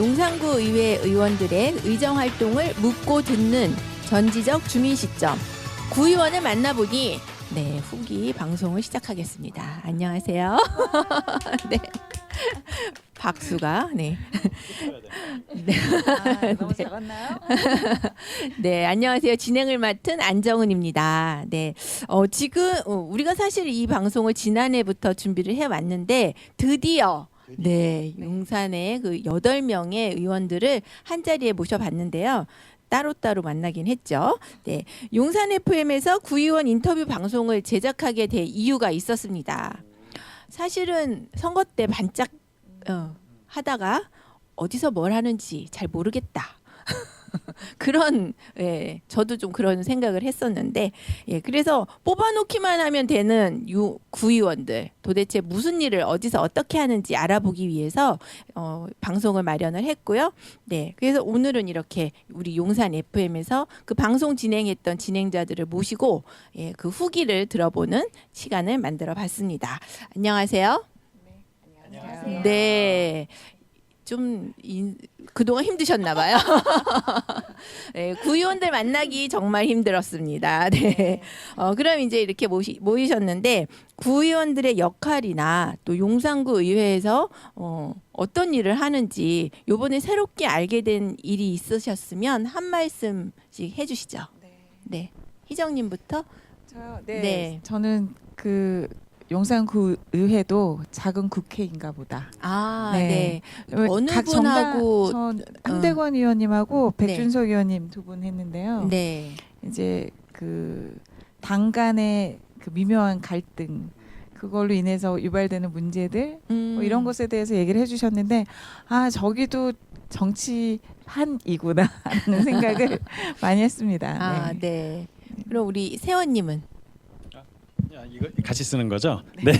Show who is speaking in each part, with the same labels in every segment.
Speaker 1: 용산구 의회 의원들의 의정 활동을 묻고 듣는 전지적 주민 시점. 구의원을 만나보니 후기 방송을 시작하겠습니다. 안녕하세요. 네. 박수가 네.
Speaker 2: 너무 작았나요?
Speaker 1: 네, 안녕하세요. 진행을 맡은 안정은입니다. 네, 지금 우리가 사실 이 방송을 지난해부터 준비를 해왔는데 드디어 용산의 그 8명의 의원들을 한 자리에 모셔봤는데요. 따로따로 만나긴 했죠. 네, 용산 FM에서 구의원 인터뷰 방송을 제작하게 된 이유가 있었습니다. 사실은 선거 때 반짝 하다가 어디서 뭘 하는지 잘 모르겠다. 그런 저도 좀 그런 생각을 했었는데 그래서 뽑아놓기만 하면 되는 구의원들 도대체 무슨 일을 어디서 어떻게 하는지 알아보기 위해서 방송을 마련을 했고요. 네, 그래서 오늘은 이렇게 우리 용산 FM에서 그 방송 진행했던 진행자들을 모시고 그 후기를 들어보는 시간을 만들어봤습니다. 안녕하세요.
Speaker 2: 안녕하세요.
Speaker 1: 네. 좀 그동안 힘드셨나 봐요. 네, 구의원들 만나기 정말 힘들었습니다. 네. 그럼 이제 이렇게 모이셨는데 구의원들의 역할이나 또 용산구 의회에서 어떤 일을 하는지 요번에 새롭게 알게 된 일이 있으셨으면 한 말씀씩 해주시죠. 네. 희정님부터.
Speaker 2: 저는 그 용산구 의회도 작은 국회인가 보다.
Speaker 1: 네. 어느 분하고
Speaker 2: 황대권 의원님하고 백준석 의원님 두 분 했는데요.
Speaker 1: 네.
Speaker 2: 이제 그 당 간의 그 미묘한 갈등 그걸로 인해서 유발되는 문제들 뭐 이런 것에 대해서 얘기를 해주셨는데 저기도 정치한이구나 하는 생각을 많이 했습니다.
Speaker 1: 네. 그럼 우리 세원님은?
Speaker 3: 이거 같이 쓰는 거죠? 네.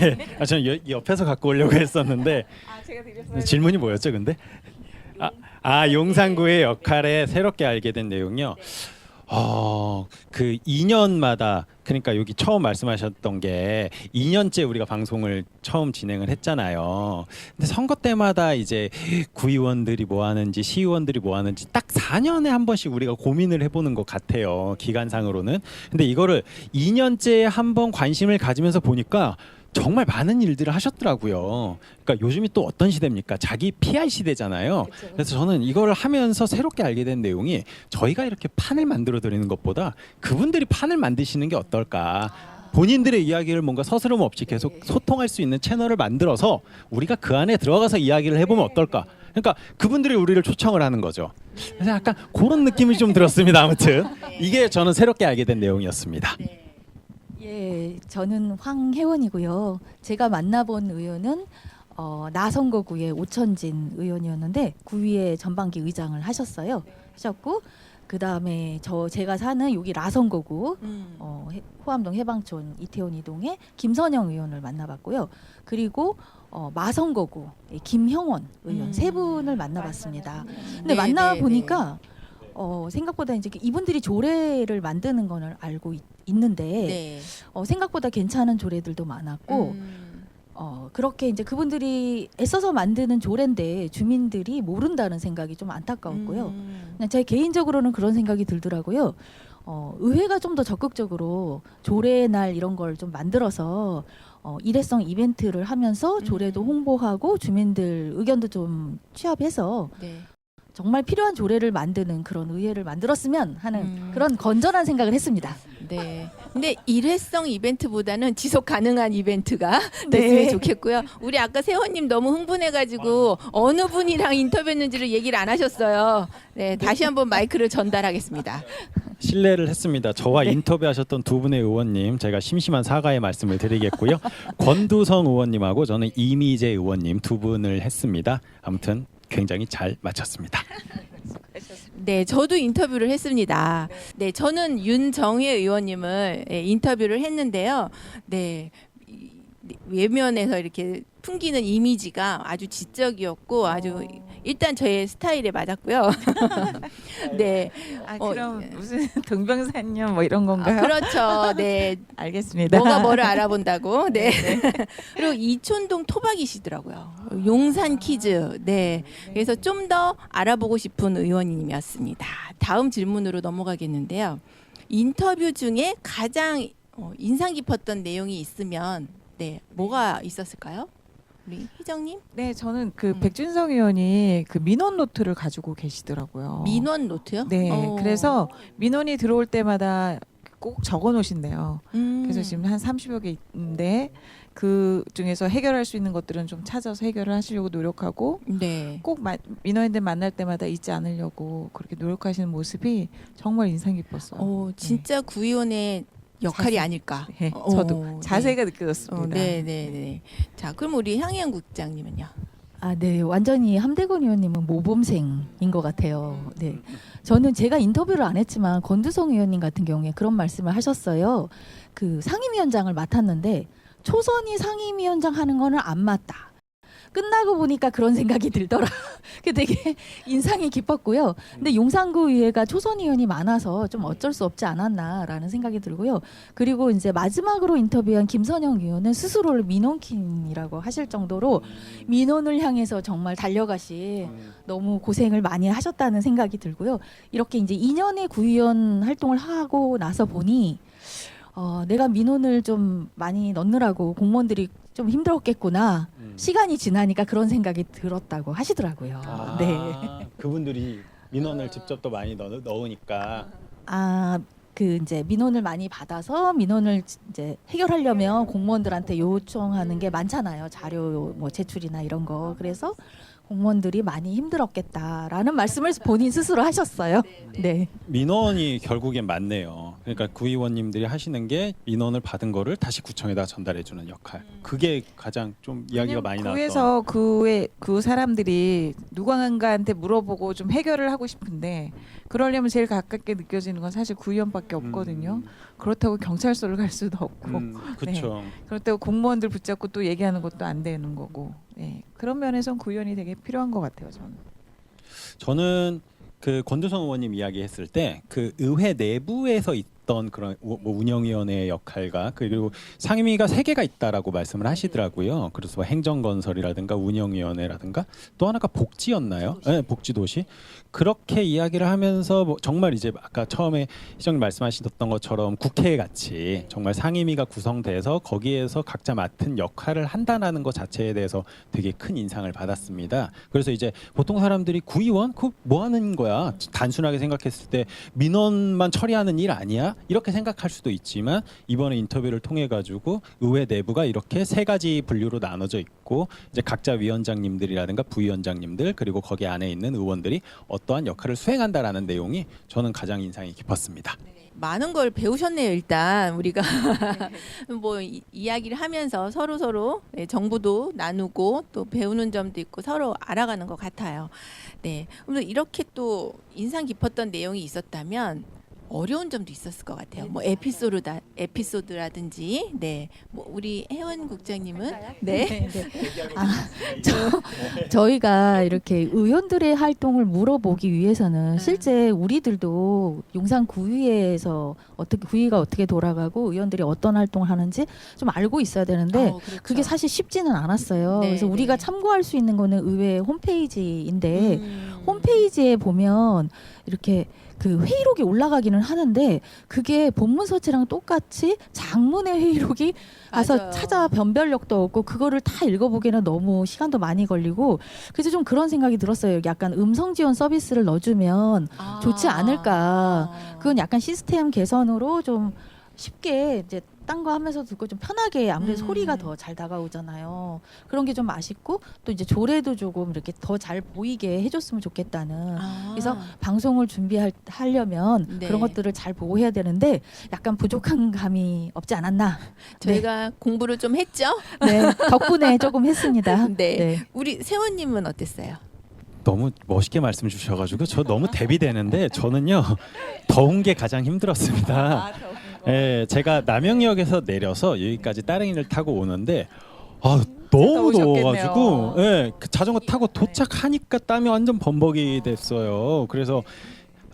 Speaker 3: 저는 옆에서 갖고 오려고 했었는데
Speaker 2: 제가 드렸어요.
Speaker 3: 질문이 뭐였죠, 근데? 용산구의 역할에 새롭게 알게 된 내용이요. 그 2년마다 그러니까 여기 처음 말씀하셨던 게 2년째 우리가 방송을 처음 진행을 했잖아요. 근데 선거 때마다 이제 구의원들이 뭐 하는지 시의원들이 뭐 하는지 딱 4년에 한 번씩 우리가 고민을 해보는 것 같아요. 기간상으로는. 근데 이거를 2년째 한 번 관심을 가지면서 보니까 정말 많은 일들을 하셨더라고요. 그러니까 요즘이 또 어떤 시대입니까? 자기 PR 시대잖아요. 그래서 저는 이걸 하면서 새롭게 알게 된 내용이 저희가 이렇게 판을 만들어 드리는 것보다 그분들이 판을 만드시는 게 어떨까. 본인들의 이야기를 뭔가 서스럼 없이 계속 소통할 수 있는 채널을 만들어서 우리가 그 안에 들어가서 이야기를 해보면 어떨까. 그러니까 그분들이 우리를 초청을 하는 거죠. 그래서 약간 그런 느낌이 좀 들었습니다. 아무튼 이게 저는 새롭게 알게 된 내용이었습니다.
Speaker 4: 예, 저는 황혜원이고요. 제가 만나본 의원은 나선거구의 오천진 의원이었는데 구의회 전반기 의장을 하셨고 그 다음에 제가 사는 여기 라선거구 호암동 해방촌 이태원 이동의 김선영 의원을 만나봤고요. 그리고 마선거구 김형원 의원 세 분을 만나봤습니다. 근데 만나보니까 생각보다 이제 이분들이 조례를 만드는 걸 알고 있는데 생각보다 괜찮은 조례들도 많았고 그렇게 이제 그분들이 애써서 만드는 조례인데 주민들이 모른다는 생각이 좀 안타까웠고요. 그냥 제 개인적으로는 그런 생각이 들더라고요. 의회가 좀 더 적극적으로 조례 날 이런 걸 좀 만들어서 일회성 이벤트를 하면서 조례도 홍보하고 주민들 의견도 좀 취합해서 정말 필요한 조례를 만드는 그런 의회를 만들었으면 하는 그런 건전한 생각을 했습니다.
Speaker 1: 네. 근데 일회성 이벤트보다는 지속 가능한 이벤트가 됐으면 좋겠고요. 우리 아까 세원님 너무 흥분해가지고 어느 분이랑 인터뷰했는지를 얘기를 안 하셨어요. 네, 다시 한번 마이크를 전달하겠습니다.
Speaker 3: 실례를 했습니다. 저와 인터뷰하셨던 두 분의 의원님 제가 심심한 사과의 말씀을 드리겠고요. 권두성 의원님하고 저는 이미재 의원님 두 분을 했습니다. 아무튼 굉장히 잘 마쳤습니다.
Speaker 1: 네, 저도 인터뷰를 했습니다. 네, 저는 윤정혜 의원님을 인터뷰를 했는데요. 네, 외면에서 이렇게 풍기는 이미지가 아주 지적이었고 아주 일단 저의 스타일에 맞았고요. 네.
Speaker 2: 그럼 무슨 동병상련 뭐 이런 건가요?
Speaker 1: 그렇죠. 네.
Speaker 2: 알겠습니다.
Speaker 1: 뭐가 뭐를 알아본다고. 네. 그리고 이촌동 토박이시더라고요. 용산 퀴즈. 네. 그래서 좀 더 알아보고 싶은 의원님이었습니다. 다음 질문으로 넘어가겠는데요. 인터뷰 중에 가장 인상 깊었던 내용이 있으면 네, 뭐가 있었을까요? 우리 희정님?
Speaker 2: 네, 저는 그 백준성 의원이 그 민원 노트를 가지고 계시더라고요.
Speaker 1: 민원 노트요?
Speaker 2: 네, 그래서 민원이 들어올 때마다 꼭 적어 놓으신대요. 그래서 지금 한 30여 개 있는데 그 중에서 해결할 수 있는 것들은 좀 찾아서 해결을 하시려고 노력하고
Speaker 1: 네.
Speaker 2: 꼭 민원인들 만날 때마다 잊지 않으려고 그렇게 노력하시는 모습이 정말 인상 깊었어요.
Speaker 1: 진짜 구의원의 역할이
Speaker 2: 자세.
Speaker 1: 아닐까.
Speaker 2: 네, 저도 자세가 느껴졌습니다.
Speaker 1: 네, 네, 네. 자, 그럼 우리 향희연 국장님은요?
Speaker 4: 아, 네. 완전히 함대건 의원님은 모범생인 것 같아요. 네. 저는 제가 인터뷰를 안 했지만 권두성 의원님 같은 경우에 그런 말씀을 하셨어요. 그 상임위원장을 맡았는데 초선이 상임위원장 하는 거는 안 맞다. 끝나고 보니까 그런 생각이 들더라. 그 되게 인상이 깊었고요. 근데 용산구 의회가 초선 의원이 많아서 좀 어쩔 수 없지 않았나라는 생각이 들고요. 그리고 이제 마지막으로 인터뷰한 김선영 의원은 스스로를 민원킹이라고 하실 정도로 민원을 향해서 정말 달려가시 너무 고생을 많이 하셨다는 생각이 들고요. 이렇게 이제 2년의 구의원 활동을 하고 나서 보니 내가 민원을 좀 많이 넣느라고 공무원들이 좀 힘들었겠구나. 시간이 지나니까 그런 생각이 들었다고 하시더라고요. 네.
Speaker 3: 그분들이 민원을 직접 또 많이 넣으니까.
Speaker 4: 그 이제 민원을 많이 받아서 민원을 이제 해결하려면 공무원들한테 요청하는 게 많잖아요. 자료 뭐 제출이나 이런 거. 그래서 공무원들이 많이 힘들었겠다라는 말씀을 본인 스스로 하셨어요. 네.
Speaker 3: 민원이 결국엔 많네요. 그러니까 구의원님들이 하시는 게 민원을 받은 거를 다시 구청에다 전달해주는 역할. 그게 가장 좀 이야기가 많이 나왔던.
Speaker 2: 구에서 그 사람들이 누군가한테 물어보고 좀 해결을 하고 싶은데 그러려면 제일 가깝게 느껴지는 건 사실 구의원밖에 없거든요. 그렇다고 경찰서를 갈 수도 없고,
Speaker 3: 그렇죠.
Speaker 2: 그렇다고 공무원들 붙잡고 또 얘기하는 것도 안 되는 거고. 네. 그런 면에선 구의원이 되게 필요한 것 같아요.
Speaker 3: 저는 그 권두성 의원님 이야기했을 때 그 의회 내부에서 있던 그런 뭐 운영위원회의 역할과 그리고 상임위가 3개가 있다라고 말씀을 하시더라고요. 그래서 뭐 행정건설이라든가 운영위원회라든가 또 하나가 복지였나요? 네, 복지도시. 그렇게 이야기를 하면서 뭐 정말 이제 아까 처음에 희정님 말씀하셨던 것처럼 국회 같이 정말 상임위가 구성돼서 거기에서 각자 맡은 역할을 한다는 것 자체에 대해서 되게 큰 인상을 받았습니다. 그래서 이제 보통 사람들이 구의원? 그거 뭐 하는 거야? 단순하게 생각했을 때 민원만 처리하는 일 아니야? 이렇게 생각할 수도 있지만 이번에 인터뷰를 통해 가지고 의회 내부가 이렇게 3가지 분류로 나눠져 있고 이제 각자 위원장님들이라든가 부위원장님들 그리고 거기 안에 있는 의원들이 어떠한 역할을 수행한다라는 내용이 저는 가장 인상이 깊었습니다.
Speaker 1: 많은 걸 배우셨네요. 일단 우리가 뭐 이야기를 하면서 서로 정보도 나누고 또 배우는 점도 있고 서로 알아가는 것 같아요. 네, 그럼 이렇게 또 인상 깊었던 내용이 있었다면 어려운 점도 있었을 것 같아요. 뭐 에피소드라든지, 네, 뭐 우리 혜원 국장님은 네,
Speaker 4: 저희가 이렇게 의원들의 활동을 물어보기 위해서는 실제 우리들도 용산 구의회에서 어떻게 구의가 어떻게 돌아가고 의원들이 어떤 활동을 하는지 좀 알고 있어야 되는데
Speaker 1: 그렇죠.
Speaker 4: 그게 사실 쉽지는 않았어요.
Speaker 1: 네,
Speaker 4: 그래서 우리가
Speaker 1: 네.
Speaker 4: 참고할 수 있는 거는 의회 홈페이지인데 홈페이지에 보면 이렇게 그 회의록이 올라가기는 하는데 그게 본문서체랑 똑같이 장문의 회의록이 와서
Speaker 1: 맞아요.
Speaker 4: 찾아 변별력도 없고 그거를 다 읽어보기에는 너무 시간도 많이 걸리고 그래서 좀 그런 생각이 들었어요. 약간 음성 지원 서비스를 넣어주면 좋지 않을까. 그건 약간 시스템 개선으로 좀 쉽게 이제 딴 거 하면서 듣고 좀 편하게 아무래도 소리가 더 잘 다가오잖아요. 그런 게 좀 아쉽고 또 이제 조례도 조금 이렇게 더 잘 보이게 해줬으면 좋겠다는. 그래서 방송을 준비하려면
Speaker 1: 네.
Speaker 4: 그런 것들을 잘 보고 해야 되는데 약간 부족한 감이 없지 않았나.
Speaker 1: 저희가 공부를 좀 했죠.
Speaker 4: 네, 덕분에 조금 했습니다.
Speaker 1: 네. 우리 세원님은 어땠어요?
Speaker 3: 너무 멋있게 말씀 주셔가지고 저 너무 대비되는데 저는요 더운 게 가장 힘들었습니다. 제가 남영역에서 내려서 여기까지 따릉이를 타고 오는데 너무
Speaker 2: 더우셨겠네요.
Speaker 3: 더워가지고 예, 그 자전거 타고 도착하니까 땀이 완전 범벅이 됐어요. 그래서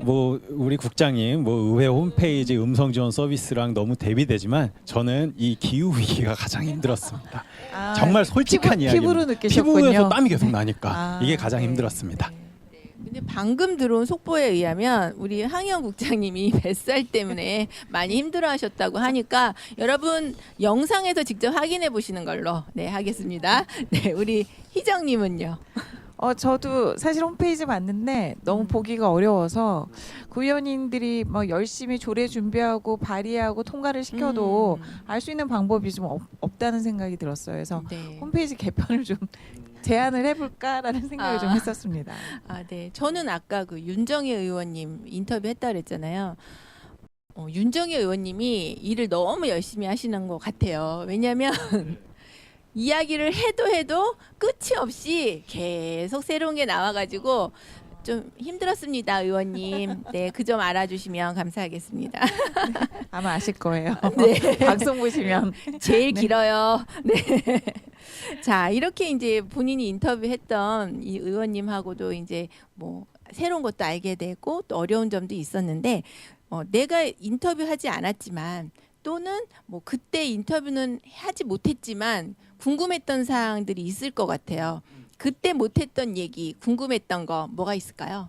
Speaker 3: 뭐 우리 국장님 뭐 의회 홈페이지 음성 지원 서비스랑 너무 대비되지만 저는 이 기후 위기가 가장 힘들었습니다.
Speaker 2: 아,
Speaker 3: 정말 솔직한 이야기.
Speaker 2: 피부로 느끼셨군요.
Speaker 3: 피부에서 땀이 계속 나니까
Speaker 2: 아,
Speaker 3: 이게 가장
Speaker 2: 네.
Speaker 3: 힘들었습니다.
Speaker 1: 근데 방금 들어온 속보에 의하면 우리 항영 국장님이 뱃살 때문에 많이 힘들어하셨다고 하니까 여러분 영상에서 직접 확인해 보시는 걸로 네 하겠습니다. 네, 우리 희정님은요.
Speaker 2: 저도 사실 홈페이지 봤는데 너무 보기가 어려워서 구의원님들이 뭐 열심히 조례 준비하고 발의하고 통과를 시켜도 알 수 있는 방법이 좀 없다는 생각이 들었어요. 그래서
Speaker 1: 네.
Speaker 2: 홈페이지 개편을 좀 제안을 해볼까라는 생각을 좀 했었습니다.
Speaker 1: 아, 네. 저는 아까 그 윤정혜 의원님 인터뷰했다 그랬잖아요. 윤정혜 의원님이 일을 너무 열심히 하시는 것 같아요. 왜냐하면 이야기를 해도 끝이 없이 계속 새로운 게 나와가지고 좀 힘들었습니다, 의원님. 네, 그 점 알아주시면 감사하겠습니다.
Speaker 2: 아마 아실 거예요.
Speaker 1: 네.
Speaker 2: 방송 보시면.
Speaker 1: 제일 길어요. 네. 자, 이렇게 이제 본인이 인터뷰했던 이 의원님하고도 이제 뭐 새로운 것도 알게 되고 또 어려운 점도 있었는데 내가 인터뷰하지 않았지만 또는 뭐 그때 인터뷰는 하지 못했지만 궁금했던 사항들이 있을 것 같아요. 그때 못했던 얘기, 궁금했던 거 뭐가 있을까요?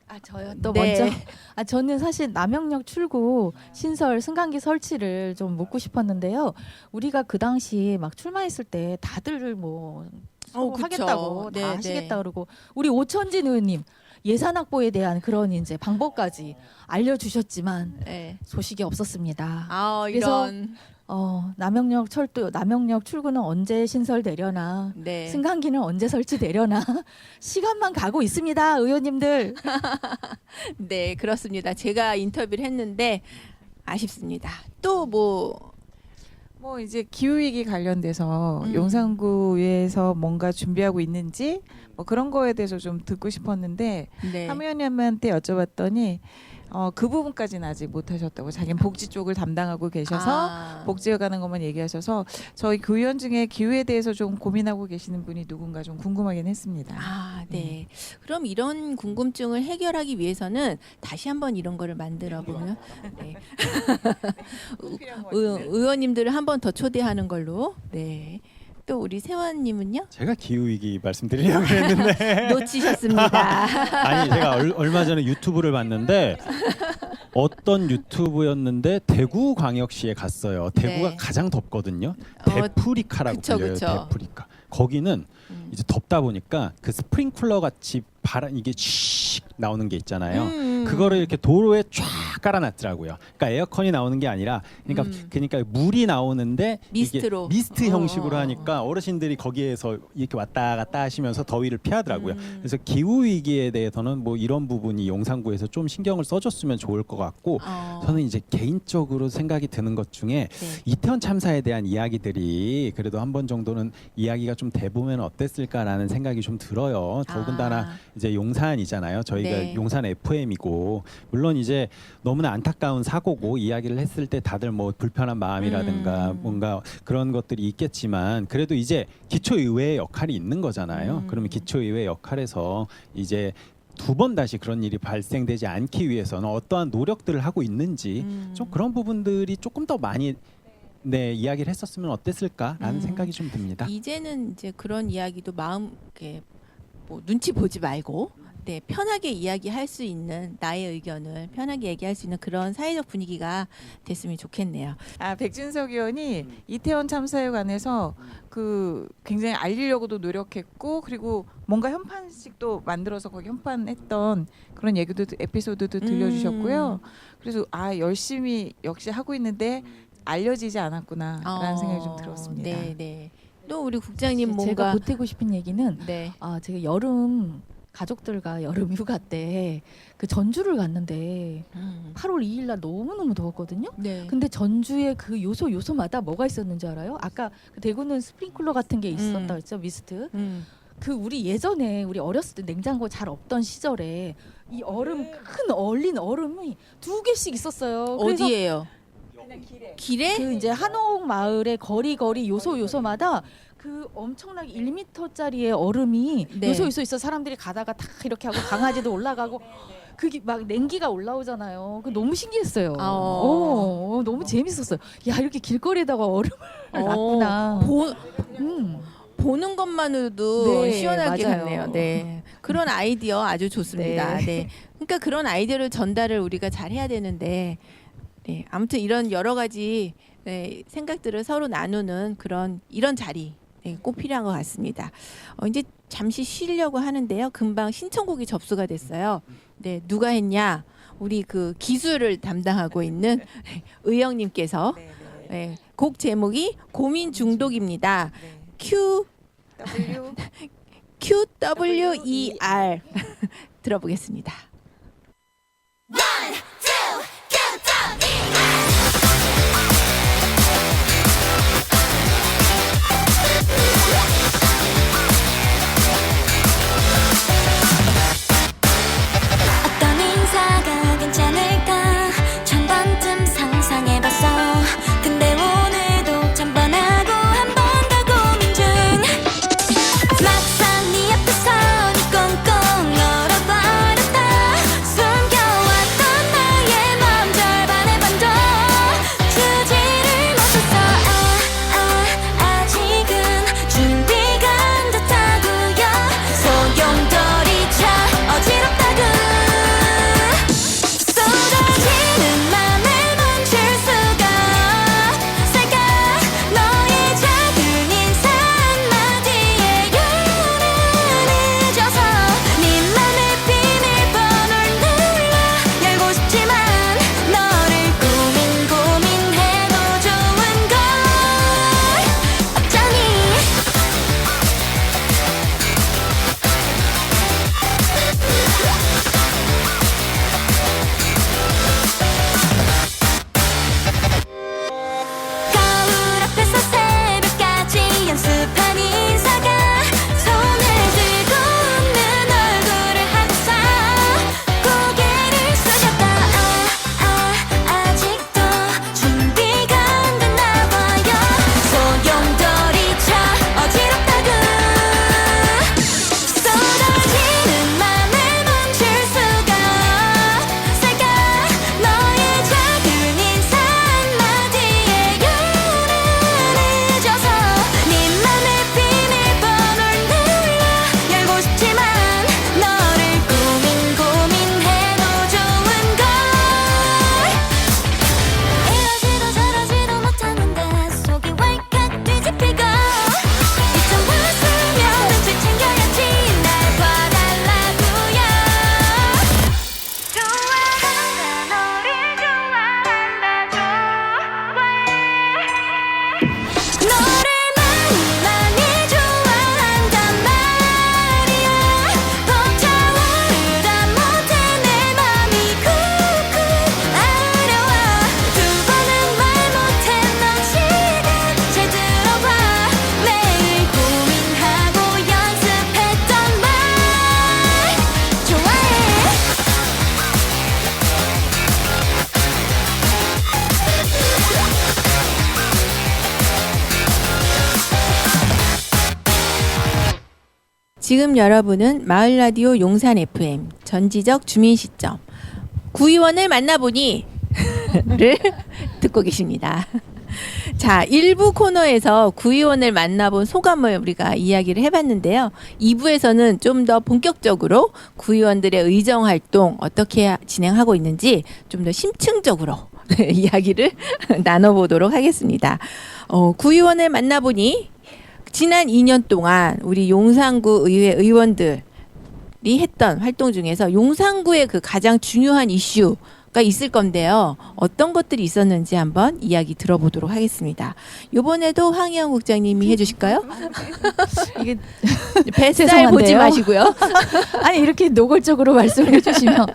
Speaker 4: 아 저요 또
Speaker 1: 네.
Speaker 4: 먼저 저는 사실 남영역 출구 신설 승강기 설치를 좀 묻고 싶었는데요. 우리가 그 당시 막 출마했을 때 다들 뭐
Speaker 1: 그쵸.
Speaker 4: 하겠다고
Speaker 1: 네,
Speaker 4: 다
Speaker 1: 네.
Speaker 4: 하시겠다 그러고 우리 오천진 의원님 예산 확보에 대한 그런 이제 방법까지 알려주셨지만
Speaker 1: 네.
Speaker 4: 소식이 없었습니다.
Speaker 1: 아,
Speaker 4: 그래서
Speaker 1: 이런.
Speaker 4: 남영역 철도 남영역 출구는 언제 신설되려나
Speaker 1: 네.
Speaker 4: 승강기는 언제 설치되려나 시간만 가고 있습니다, 의원님들.
Speaker 1: 네, 그렇습니다. 제가 인터뷰를 했는데 아쉽습니다. 또
Speaker 2: 뭐 이제 기후 위기 관련돼서
Speaker 1: 음.
Speaker 2: 용산구에서 뭔가 준비하고 있는지 뭐 그런 거에 대해서 좀 듣고 싶었는데
Speaker 1: 네.
Speaker 2: 함 의원님한테 여쭤봤더니 그 부분까지는 아직 못 하셨다고 자기는 복지 쪽을 담당하고 계셔서
Speaker 1: 아.
Speaker 2: 복지에 가는 것만 얘기하셔서 저희 교의원 중에 기후에 대해서 좀 고민하고 계시는 분이 누군가 좀 궁금하긴 했습니다.
Speaker 1: 아, 네. 그럼 이런 궁금증을 해결하기 위해서는 다시 한번 이런 거를 만들어 보면 네. 의원님들을 한 번 더 초대하는 걸로. 네. 또 우리 세환님은요?
Speaker 3: 제가 기후 위기 말씀드리려고 했는데
Speaker 1: 놓치셨습니다.
Speaker 3: 아니 제가 얼마 전에 유튜브를 봤는데 어떤 유튜브였는데 대구 광역시에 갔어요. 대구가
Speaker 1: 네.
Speaker 3: 가장 덥거든요. 데프리카라고
Speaker 1: 그쵸,
Speaker 3: 불려요.
Speaker 1: 그쵸.
Speaker 3: 데프리카. 거기는
Speaker 1: 음.
Speaker 3: 이제 덥다 보니까 그 스프링클러 같이 바람 이게 씩 나오는 게 있잖아요. 그거를 이렇게 도로에 쫙 깔아놨더라고요. 그러니까 에어컨이 나오는 게 아니라 그러니까 물이 나오는데
Speaker 1: 미스트로.
Speaker 3: 이게 미스트 형식으로
Speaker 1: 어.
Speaker 3: 하니까 어르신들이 거기에서 이렇게 왔다 갔다 하시면서 더위를 피하더라고요.
Speaker 1: 음.
Speaker 3: 그래서 기후 위기에 대해서는 뭐 이런 부분이 용산구에서 좀 신경을 써줬으면 좋을 것 같고 저는 이제 개인적으로 생각이 드는 것 중에
Speaker 1: 네.
Speaker 3: 이태원 참사에 대한 이야기들이 그래도 한 번 정도는 이야기가 좀 돼보면 어땠을까라는 생각이 좀 들어요. 더군다나 이제 용산이잖아요. 저희가
Speaker 1: 네.
Speaker 3: 용산 FM이고 물론 이제 너무나 안타까운 사고고 이야기를 했을 때 다들 뭐 불편한 마음이라든가 뭔가 그런 것들이 있겠지만 그래도 이제 기초의회의 역할이 있는 거잖아요. 그러면 기초의회 역할에서 이제 두 번 다시 그런 일이 발생되지 않기 위해서는 어떠한 노력들을 하고 있는지 좀 그런 부분들이 조금 더 많이 이야기를 했었으면 어땠을까라는 생각이 좀 듭니다.
Speaker 1: 이제는 이제 그런 이야기도 마음 이렇게 뭐 눈치 보지 말고 네, 편하게 이야기할 수 있는 나의 의견을 편하게 얘기할 수 있는 그런 사회적 분위기가 됐으면 좋겠네요.
Speaker 2: 백준석 의원이 이태원 참사에 관해서 그 굉장히 알리려고도 노력했고 그리고 뭔가 현판식도 만들어서 거기 현판했던 그런 얘기도 에피소드도 들려주셨고요. 그래서 열심히 역시 하고 있는데 알려지지 않았구나라는 생각이 좀 들었습니다.
Speaker 1: 네, 네. 또 우리 국장님
Speaker 4: 제가
Speaker 1: 뭔가
Speaker 4: 보태고 싶은 얘기는
Speaker 1: 네.
Speaker 4: 제가 여름 가족들과 여름 휴가 때 그 전주를 갔는데 8월 2일 날 너무너무 더웠거든요.
Speaker 1: 네.
Speaker 4: 근데 전주의 그 요소마다 뭐가 있었는지 알아요? 아까 그 대구는 스프링클러 같은 게 있었다 했죠, 미스트. 그 우리 예전에 우리 어렸을 때 냉장고 잘 없던 시절에 이 얼음 큰 얼린 얼음이 2개씩 있었어요. 그래서
Speaker 1: 어디예요? 길에
Speaker 4: 그 이제 한옥 마을의 거리 요소마다 그 엄청나게 1m짜리의 얼음이
Speaker 1: 네.
Speaker 4: 요소 있어 사람들이 가다가 탁 이렇게 하고 강아지도 올라가고 그게 막 냉기가 올라오잖아요. 그 너무 신기했어요. 너무 재밌었어요. 야 이렇게 길거리에다가 얼음을 놨구나.
Speaker 1: 보는 것만으로도
Speaker 4: 네,
Speaker 1: 시원하게
Speaker 4: 맞아요.
Speaker 1: 같네요. 네. 그런 아이디어 아주 좋습니다. 네. 그러니까 그런 아이디어를 전달을 우리가 잘 해야 되는데, 네. 아무튼 이런 여러 가지 네, 생각들을 서로 나누는 이런 자리 네, 꼭 필요한 것 같습니다. 이제 잠시 쉬려고 하는데요. 금방 신청곡이 접수가 됐어요. 네, 누가 했냐? 우리 그 기술을 담당하고 있는 의영님께서 네, 곡 제목이 고민 중독입니다. QWER 들어보겠습니다.
Speaker 5: 어떤 인사가 괜찮을까 천 번쯤 상상해봤어. 근데 오늘도 천번하고 한 번 더 고민 중. 막상 네 앞에서 네 꽁꽁 얼어버렸다. 숨겨왔던 나의 맘 절반을 번져 주지를 못했어. 아직은 준비가 안 됐다고요. 소용돌이쳐 어지럽다고. 쏟아지는 맘을 멈출 수가 없을까. 너의 작은 인사 한마디에 요는 늦어서 네 맘의 비밀번호를 눌러 열고 싶지만 너를 고민해도 좋은 걸 어쩌니. 거울 앞에서 새벽까지 연습한 인사가 손을 들고 웃는 얼굴을 하고서 고개를 숙였다. 아직도 준비가 안 됐나 봐요. 소용돌이쳐 어지럽다고. 쏟아지는 맘을 멈출 수가 없을까. 너의 작은 인사 한마디에 요는 늦어서 네 맘의 비밀번호를 눌러 열고 싶지만 너를 고민해도 좋은 걸. 이러지도 저러지도 못하는데 속이 왈칵 뒤집히고 이쯤 왔으면 눈치 챙겨야지. 날 봐달라고요. 좋아한다 너를 좋아한다 좋아해. 너를 많이 좋아한단 말이야. 벅차오르다 못해 내 맘이 쿡쿡 아려와. 두 번은 말 못해 넌 시간 잘 들어봐. 매일 고민하고 연습했던 말 좋아해.
Speaker 1: 지금 여러분은 마을 라디오 용산 FM 전지적 주민 시점 구의원을 만나보니를 듣고 계십니다. 자, 1부 코너에서 구의원을 만나본 소감을 우리가 이야기를 해봤는데요. 2부에서는 좀 더 본격적으로 구의원들의 의정 활동 어떻게 진행하고 있는지 좀 더 심층적으로 이야기를 나눠보도록 하겠습니다. 구의원을 만나보니 지난 2년 동안 우리 용산구 의회 의원들이 했던 활동 중에서 용산구의 그 가장 중요한 이슈가 있을 건데요. 어떤 것들이 있었는지 한번 이야기 들어보도록 하겠습니다. 이번에도 황희영 국장님이 해주실까요?
Speaker 4: 이게
Speaker 1: 뱃살
Speaker 4: 죄송한데요.
Speaker 1: 보지 마시고요.
Speaker 4: 아니 이렇게 노골적으로 말씀을 해주시면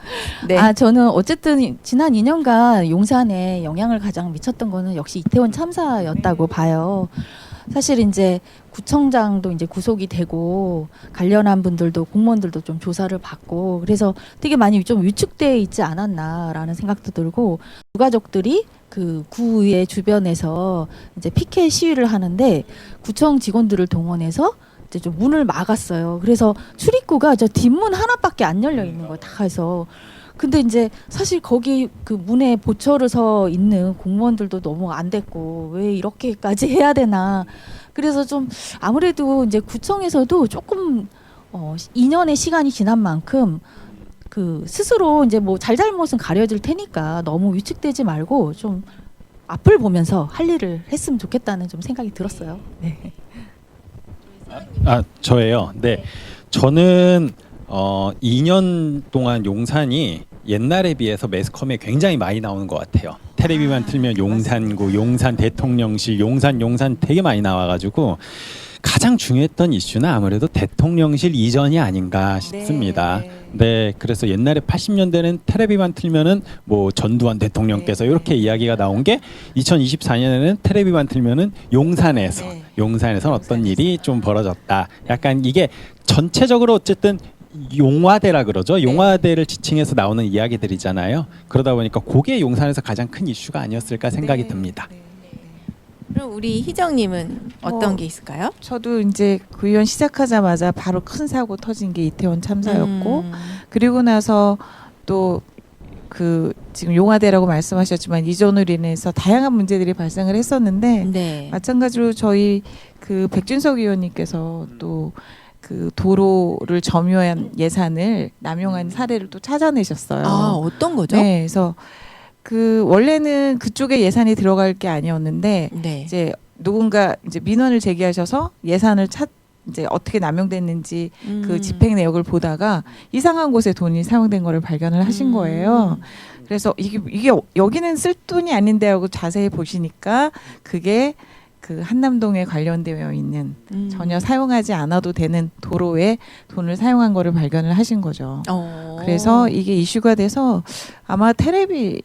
Speaker 1: 네.
Speaker 4: 저는 어쨌든 지난 2년간 용산에 영향을 가장 미쳤던 거는 역시 이태원 참사였다고 봐요. 사실 이제 구청장도 이제 구속이 되고 관련한 분들도 공무원들도 좀 조사를 받고 그래서 되게 많이 좀 위축돼 있지 않았나라는 생각도 들고 유가족들이 그 구의 주변에서 이제 피켓 시위를 하는데 구청 직원들을 동원해서 이제 좀 문을 막았어요. 그래서 출입구가 저 뒷문 하나밖에 안 열려 있는 거예요. 다 해서. 근데 이제 사실 거기 그 문에 보초를 서 있는 공무원들도 너무 안 됐고 왜 이렇게까지 해야 되나. 그래서 좀 아무래도 이제 구청에서도 조금 2년의 시간이 지난 만큼 그 스스로 이제 뭐 잘잘못은 가려질 테니까 너무 위축되지 말고 좀 앞을 보면서 할 일을 했으면 좋겠다는 좀 생각이 들었어요. 네.
Speaker 3: 저예요. 네. 저는 2년 동안 용산이 옛날에 비해서 매스컴에 굉장히 많이 나오는 것 같아요. 텔레비만 틀면 용산구, 용산 대통령실, 용산 되게 많이 나와가지고 가장 중요했던 이슈는 아무래도 대통령실 이전이 아닌가 싶습니다. 네, 그래서 옛날에 80년대는 텔레비만 틀면은 뭐 전두환 대통령께서 이렇게 이야기가 나온 게 2024년에는 텔레비만 틀면은 용산에서 어떤 일이 좀 벌어졌다. 약간 이게 전체적으로 어쨌든 용화대라 그러죠. 용화대를 지칭해서 나오는 이야기들이잖아요. 그러다 보니까 그게 용산에서 가장 큰 이슈가 아니었을까 생각이 듭니다.
Speaker 1: 그럼 우리 희정님은 어떤 게 있을까요?
Speaker 2: 저도 이제 구의원 시작하자마자 바로 큰 사고 터진 게 이태원 참사였고 그리고 나서 또 그 지금 용화대라고 말씀하셨지만 이전으로 인해서 다양한 문제들이 발생을 했었는데
Speaker 1: 네.
Speaker 2: 마찬가지로 저희 그 백준석 의원님께서 또 그 도로를 점유한 예산을 남용한 사례를 또 찾아내셨어요.
Speaker 1: 아, 어떤 거죠?
Speaker 2: 네, 그래서 그 원래는 그쪽에 예산이 들어갈 게 아니었는데
Speaker 1: 네.
Speaker 2: 이제 누군가 이제 민원을 제기하셔서 예산을 이제 어떻게 남용됐는지 그 집행 내역을 보다가 이상한 곳에 돈이 사용된 거를 발견을 하신 거예요. 그래서 이게 여기는 쓸 돈이 아닌데 하고 자세히 보시니까 그게 그 한남동에 관련되어 있는 전혀 사용하지 않아도 되는 도로에 돈을 사용한 거를 발견을 하신 거죠. 그래서 이게 이슈가 돼서 아마 텔레비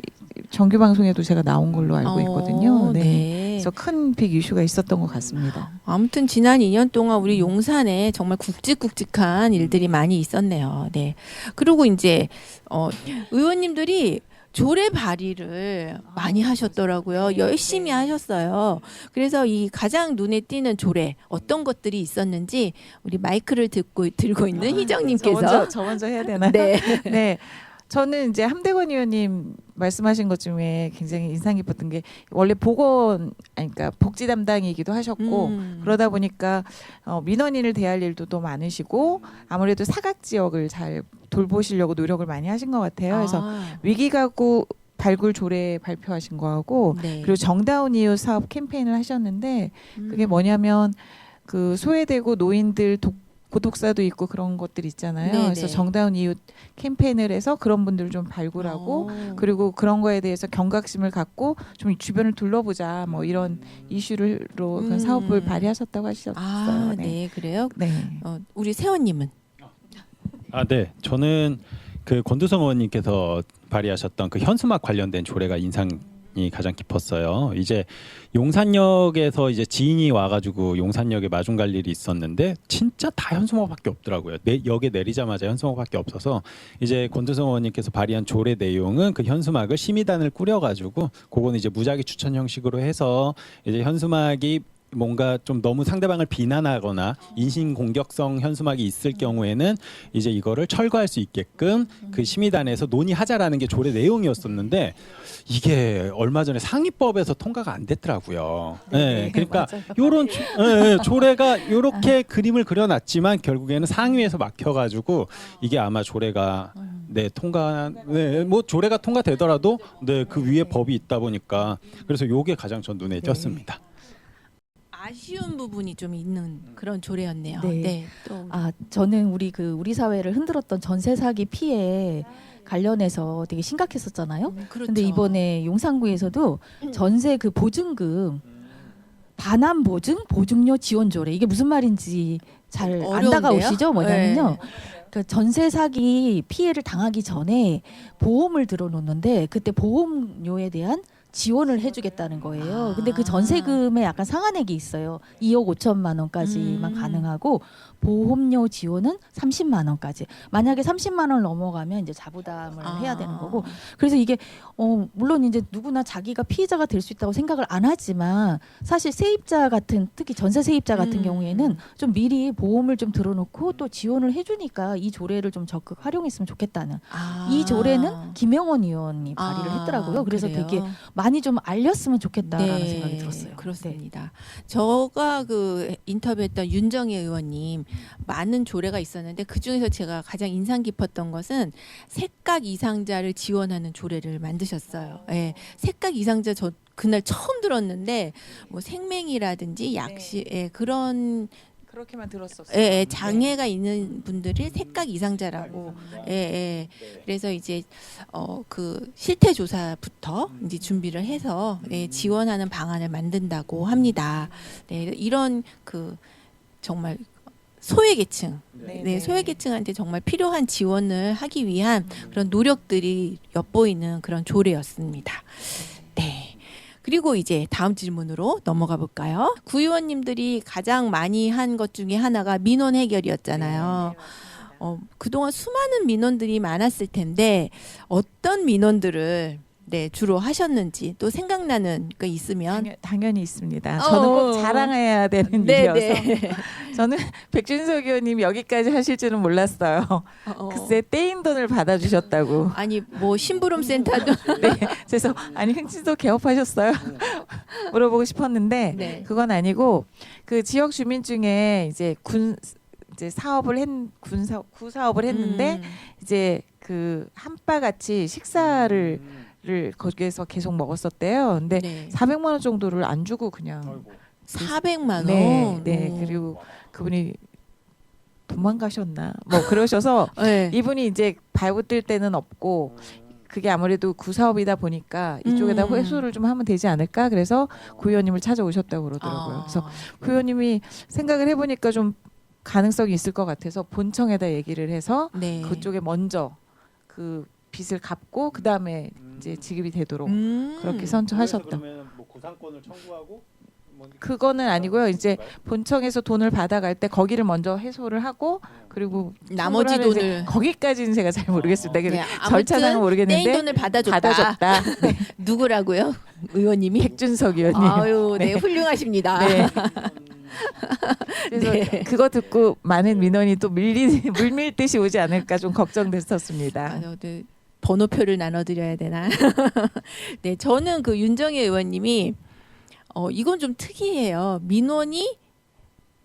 Speaker 2: 정규 방송에도 제가 나온 걸로 알고 있거든요. 네. 그래서 큰 빅 이슈가 있었던 것 같습니다.
Speaker 1: 아무튼 지난 2년 동안 우리 용산에 정말 굵직굵직한 일들이 많이 있었네요. 네. 그리고 이제 의원님들이 조례 발의를 많이 하셨더라고요. 열심히 하셨어요. 그래서 이 가장 눈에 띄는 조례 어떤 것들이 있었는지 우리 마이크를 들고 있는 희정님께서
Speaker 2: 저 먼저 해야 되나요?
Speaker 1: 네.
Speaker 2: 네. 저는 이제 함대건 의원님 말씀하신 것 중에 굉장히 인상 깊었던 게 원래 그러니까 복지 담당이기도 하셨고 그러다 보니까 민원인을 대할 일도 또 많으시고 아무래도 사각 지역을 잘 돌보시려고 노력을 많이 하신 것 같아요. 그래서 위기가구 발굴 조례 발표하신 거하고
Speaker 1: 네.
Speaker 2: 그리고 정다운 이웃 사업 캠페인을 하셨는데 그게 뭐냐면 그 소외되고 노인들 고독사도 있고 그런 것들 있잖아요.
Speaker 1: 네네.
Speaker 2: 그래서 정다운 이웃 캠페인을 해서 그런 분들을 좀 발굴하고 그리고 그런 거에 대해서 경각심을 갖고 좀 주변을 둘러보자 뭐 이런 이슈로 그 사업을 발휘하셨다고 하셨어요.
Speaker 1: 아, 네, 그래요?
Speaker 2: 네.
Speaker 1: 우리 세원님은?
Speaker 3: 네. 저는 그 권두성 의원님께서 발의하셨던 그 현수막 관련된 조례가 인상이 가장 깊었어요. 이제 용산역에서 이제 지인이 와가지고 용산역에 마중 갈 일이 있었는데 진짜 다 현수막밖에 없더라고요. 역에 내리자마자 현수막밖에 없어서 이제 권두성 의원님께서 발의한 조례 내용은 그 현수막을 심의단을 꾸려가지고 그거는 이제 무작위 추천 형식으로 해서 이제 현수막이 뭔가 좀 너무 상대방을 비난하거나 인신공격성 현수막이 있을 경우에는 이제 이거를 철거할 수 있게끔 그 심의단에서 논의하자라는 게 조례 내용이었었는데 이게 얼마 전에 상위법에서 통과가 안 됐더라고요. 네, 그러니까 요런 조례가 이렇게 그림을 그려놨지만 결국에는 상위에서 막혀가지고 이게 아마 조례가 뭐 조례가 통과되더라도 그 위에 법이 있다 보니까 그래서 요게 가장 전 눈에 띄었습니다.
Speaker 1: 아쉬운 부분이 좀 있는 그런 조례였네요.
Speaker 4: 네.
Speaker 1: 네. 또
Speaker 4: 저는 우리 사회를 흔들었던 전세 사기 피해 관련해서 되게 심각했었잖아요.
Speaker 1: 그렇죠.
Speaker 4: 근데 이번에 용산구에서도 전세 그 보증금 반환 보증료 지원 조례 이게 무슨 말인지 잘 안
Speaker 1: 어려운데요?
Speaker 4: 다가오시죠? 뭐냐면요.
Speaker 1: 네.
Speaker 4: 그 전세 사기 피해를 당하기 전에 보험을 들어놓는데 그때 보험료에 대한 지원을 해주겠다는 거예요. 근데 그
Speaker 1: 아.
Speaker 4: 전세금에 약간 상한액이 있어요. 2억 5천만 원까지만 가능하고 보험료 지원은 30만 원까지. 만약에 30만 원을 넘어가면 이제 자부담을 해야 되는 거고. 그래서 이게 물론 이제 누구나 자기가 피해자가 될 수 있다고 생각을 안 하지만 사실 세입자 같은 특히 전세 세입자 같은 경우에는 좀 미리 보험을 좀 들어놓고 또 지원을 해주니까 이 조례를 좀 적극 활용했으면 좋겠다는. 이 조례는 김영원 의원이 발의를 했더라고요. 그래서
Speaker 1: 그래요?
Speaker 4: 되게 많이 좀 알렸으면 좋겠다라는 생각이 들었어요.
Speaker 1: 그렇습니다. 제가 그 인터뷰했던 윤정혜 의원님 많은 조례가 있었는데 그 중에서 제가 가장 인상 깊었던 것은 색각 이상자를 지원하는 조례를 만드셨어요. 예, 색각 이상자 저 그날 처음 들었는데 뭐 생맹이라든지 약시 그런
Speaker 2: 그렇게만 들었었어요.
Speaker 1: 장애가 있는 분들이 색각 이상자라고. 그래서 이제 그 실태 조사부터 이제 준비를 해서 지원하는 방안을 만든다고 합니다. 네, 이런 그 정말 소외계층, 소외계층한테 정말 필요한 지원을 하기 위한 그런 노력들이 엿보이는 그런 조례였습니다. 네. 그리고 이제 다음 질문으로 넘어가 볼까요? 구의원님들이 가장 많이 한 것 중에 하나가 민원 해결이었잖아요. 그동안 수많은 민원들이 많았을 텐데 어떤 민원들을 주로 하셨는지 또 생각나는 거 있으면
Speaker 2: 당연히 있습니다. 저는 꼭 자랑해야 되는 일이어서 저는 백준석 의원님 여기까지 하실 줄은 몰랐어요. 글쎄 떼인 돈을 받아주셨다고.
Speaker 1: 아니 뭐 심부름 센터도
Speaker 2: 네, 그래서 아니 흥신소 개업하셨어요? 물어보고 싶었는데 그건 아니고 그 지역 주민 중에 이제 구사업을 했는데 이제 그 한바같이 식사를 거기에서 계속 먹었었대요. 근데 400만 원 정도를 안 주고 그냥
Speaker 1: 400만 원.
Speaker 2: 네. 그리고 그분이 도망가셨나 뭐 그러셔서 이분이 이제 발붙들 때는 없고 그게 아무래도 구사업이다 보니까 이쪽에다 회수를 좀 하면 되지 않을까 그래서 구 의원님을 찾아오셨다고 그러더라고요. 그래서 구 의원님이 생각을 해보니까 좀 가능성이 있을 것 같아서 본청에다 얘기를 해서 그쪽에 먼저 그 빚을 갚고 그 다음에 이제 지급이 되도록 그렇게 선처하셨다.
Speaker 3: 그러면 뭐 구상권을 청구하고
Speaker 2: 그거는 아니고요. 이제 본청에서 돈을 받아갈 때 거기를 먼저 해소를 하고 그리고
Speaker 1: 나머지
Speaker 2: 청구를
Speaker 1: 돈을
Speaker 2: 이제 거기까지는 제가 잘 모르겠습니다.
Speaker 1: 아무튼
Speaker 2: 절차상은 모르겠는데
Speaker 1: 떼인 돈을 받아줬다.
Speaker 2: 네.
Speaker 1: 누구라고요? 의원님이?
Speaker 2: 백준석 의원님.
Speaker 1: 아유, 네, 훌륭하십니다.
Speaker 2: 네. 그래서 그거 듣고 많은 민원이 또 물밀듯이 오지 않을까 좀 걱정됐었습니다.
Speaker 1: 번호표를 나눠드려야 되나? 네, 저는 그 윤정혜 의원님이 이건 좀 특이해요. 민원이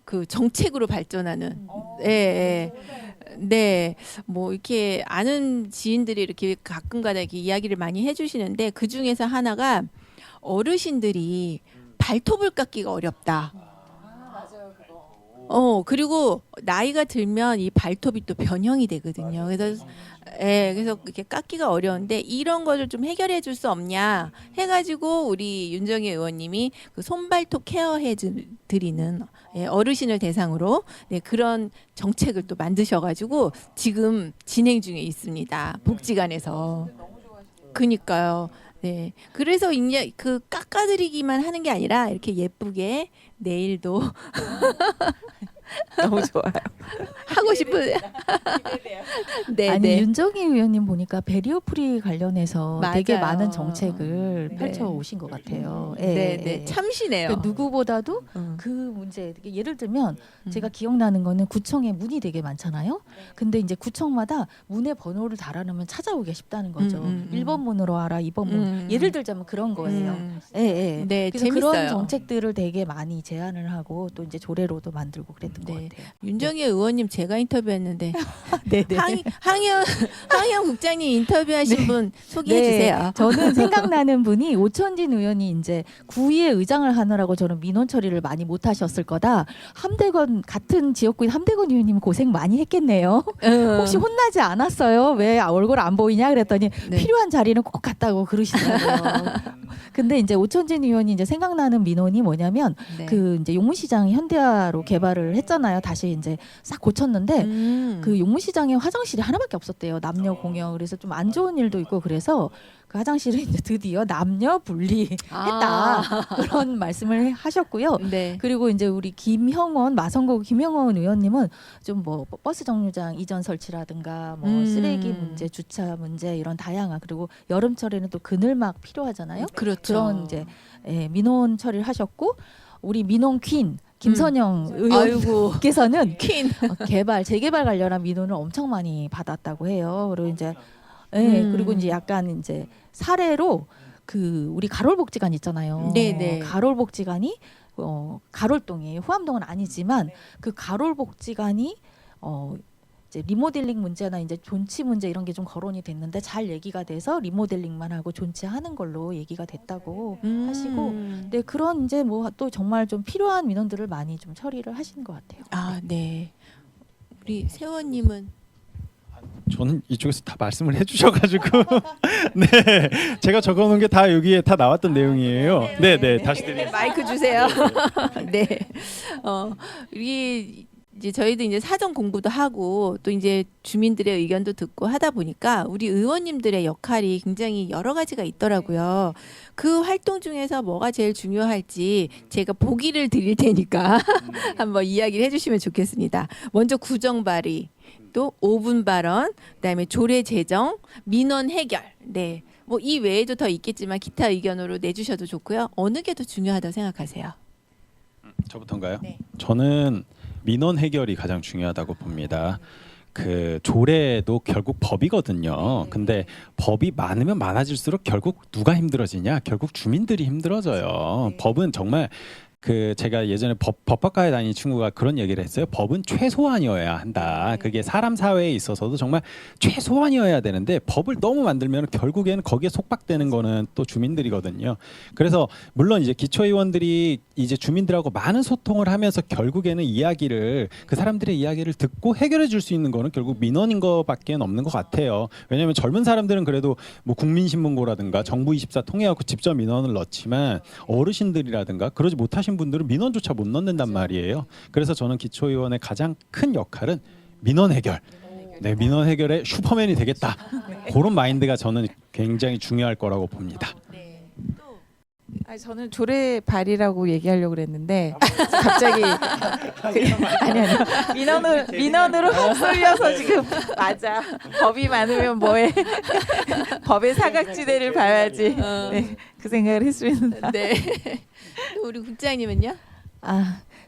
Speaker 1: 그 정책으로 발전하는. 네, 뭐 이렇게 아는 지인들이 이렇게 가끔가다 이렇게 이야기를 많이 해주시는데 그 중에서 하나가 어르신들이 발톱을 깎기가 어렵다. 그리고 나이가 들면 이 발톱이 또 변형이 되거든요. 그래서 이렇게 깎기가 어려운데 이런 거를 좀 해결해 줄 수 없냐 해가지고 우리 윤정혜 의원님이 그 손발톱 케어해 드리는 어르신을 대상으로 그런 정책을 또 만드셔가지고 지금 진행 중에 있습니다. 복지관에서. 그니까요. 네. 그래서 이제 그 깎아드리기만 하는 게 아니라 이렇게 예쁘게 내일도
Speaker 2: 너무 좋아요.
Speaker 1: 하고 싶은.
Speaker 4: 아니 윤정희 의원님 보니까 베리어 프리 관련해서 되게
Speaker 1: 맞아요.
Speaker 4: 많은 정책을 펼쳐 오신 것 같아요.
Speaker 1: 참시네요.
Speaker 4: 그러니까 누구보다도 그 문제 예를 들면 제가 기억나는 거는 구청에 문이 되게 많잖아요. 근데 이제 구청마다 문의 번호를 달아놓으면 찾아오기가 쉽다는 거죠. 1번 문으로 와라, 2번 문. 예를 들자면 그런 거예요.
Speaker 1: 네,
Speaker 4: 그래서
Speaker 1: 재밌어요.
Speaker 4: 그런 정책들을 되게 많이 제안을 하고 또 이제 조례로도 만들고 그랬던 것 같아요.
Speaker 1: 윤정혜 의원님 제가 인터뷰했는데 황희영 국장님 인터뷰하신 분 소개해 주세요.
Speaker 4: 저는 생각나는 분이 오천진 의원이 이제 구의회 의장을 하느라고 저는 민원 처리를 많이 못 하셨을 거다. 함대건 같은 지역구인 함대건 의원님 고생 많이 했겠네요. 혹시 혼나지 않았어요? 왜 얼굴 안 보이냐 그랬더니 필요한 자리는 꼭 갔다고 그러시더라고요. 근데 이제 오천진 의원이 이제 생각나는 민원이 뭐냐면 그 이제 용문시장 현대화로 개발을 했잖아요. 했잖아요. 다시 이제 싹 고쳤는데 그 용문시장에 화장실이 하나밖에 없었대요. 남녀 공용. 그래서 좀 안 좋은 일도 있고 그래서 그 화장실을 이제 드디어 남녀 분리했다. 그런 말씀을 하셨고요.
Speaker 1: 네.
Speaker 4: 그리고 이제 우리 김형원 마성고 김형원 의원님은 좀 뭐 버스 정류장 이전 설치라든가 뭐 쓰레기 문제, 주차 문제 이런 다양한 그리고 여름철에는 또 그늘막 필요하잖아요.
Speaker 1: 그렇죠.
Speaker 4: 그런 이제 민원 처리를 하셨고 우리 민원 퀸 김선영
Speaker 1: 아이고.
Speaker 4: 의원께서는
Speaker 1: 퀸.
Speaker 4: 재개발 관련한 민원을 엄청 많이 받았다고 해요. 그리고 이제 그리고 이제 약간 이제 사례로 그 우리 가롤복지관 있잖아요.
Speaker 1: 네네.
Speaker 4: 가롤복지관이 가롤동이에요. 후암동은 아니지만 그 가롤복지관이 이제 리모델링 문제나 이제 존치 문제 이런 게 좀 거론이 됐는데 잘 얘기가 돼서 리모델링만 하고 존치하는 걸로 얘기가 됐다고 하시고 네 그런 이제 뭐 또 정말 좀 필요한 민원들을 많이 좀 처리를 하시는 것 같아요.
Speaker 1: 아, 네. 우리 세원님은
Speaker 3: 저는 이쪽에서 다 말씀을 해주셔가지고 네 제가 적어놓은 게 다 여기에 다 나왔던 내용이에요. 네네 다시 드리겠습니다.
Speaker 1: 마이크 주세요. 네. 우리 이제 저희도 이제 사전 공부도 하고 또 이제 주민들의 의견도 듣고 하다 보니까 우리 의원님들의 역할이 굉장히 여러 가지가 있더라고요. 그 활동 중에서 뭐가 제일 중요할지 제가 보기를 드릴 테니까 한번 이야기를 해주시면 좋겠습니다. 먼저 구정 발의, 또 5분 발언, 그다음에 조례 제정, 민원 해결. 네. 뭐 이 외에도 더 있겠지만 기타 의견으로 내주셔도 좋고요. 어느 게 더 중요하다고 생각하세요?
Speaker 3: 저부터인가요?
Speaker 1: 네.
Speaker 3: 저는 민원 해결이 가장 중요하다고 봅니다. 그 조례도 결국 법이거든요. 근데 법이 많으면 많아질수록 결국 누가 힘들어지냐? 결국 주민들이 힘들어져요. 법은 정말 그 제가 예전에 법학과에 다니는 친구가 그런 얘기를 했어요. 법은 최소한이어야 한다. 그게 사람 사회에 있어서도 정말 최소한이어야 되는데 법을 너무 만들면 결국에는 거기에 속박되는 거는 또 주민들이거든요. 그래서 물론 이제 기초의원들이 이제 주민들하고 많은 소통을 하면서 결국에는 이야기를 그 사람들의 이야기를 듣고 해결해 줄 수 있는 거는 결국 민원인 거밖에 없는 것 같아요. 왜냐하면 젊은 사람들은 그래도 뭐 국민신문고라든가 정부24 통해갖고 직접 민원을 넣지만 어르신들이라든가 그러지 못하신 분들은 민원조차 못 넣는단 말이에요. 그래서 저는 기초의원의 가장 큰 역할은 민원 해결. 네, 민원 해결의 슈퍼맨이 되겠다. 그런 마인드가 저는 굉장히 중요할 거라고 봅니다.
Speaker 2: 저는 조례 발의라고 얘기하려고 그랬는데 갑자기 아니 민원으로 쏠려서 지금 맞아 법이 많으면 뭐해 법의 사각지대를 봐야지 네, 그 생각을 했습니다.
Speaker 1: 네. 또 우리 국장님은요?